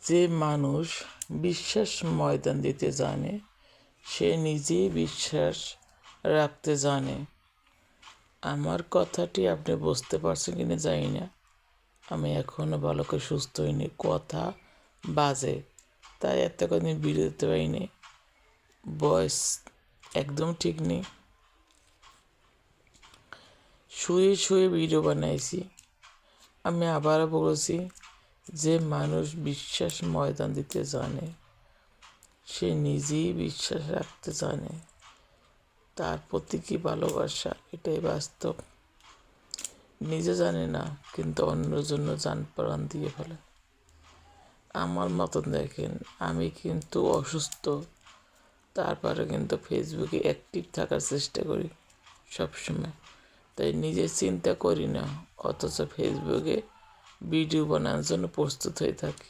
যে মানুষ বিশ্বাস ময়দান দিতে জানে সে নিজেই বিশ্বাস রাখতে জানে। আমার কথাটি আপনি বুঝতে পারছেন কিনা জানি না। আমি এখনও ভালো করে সুস্থ হইনি, কথা বাজে, তাই এত কদিন ভিডিও দিতে পারিনি। বয়স একদম ঠিক নেই। শুয়ে শুয়ে ভিডিও বানাইছি। আমি আবারও বলেছি, যে মানুষ বিশ্বাস ময়দান দিতে জানে সে নিজেই বিশ্বাস রাখতে জানে। তার প্রতি কি ভালোবাসা, এটাই বাস্তব। নিজে জানে না, কিন্তু অন্যের জন্য জান প্রাণ দিয়ে ফেলে। আমার মতন দেখেন, আমি কিন্তু অসুস্থ, তারপরে কিন্তু ফেসবুকে অ্যাক্টিভ থাকার চেষ্টা করি সবসময়। তাই নিজে চিন্তা করি না, অথচ ফেসবুকে ভিডিও বানানোর জন্য প্রস্তুত হয়ে থাকি।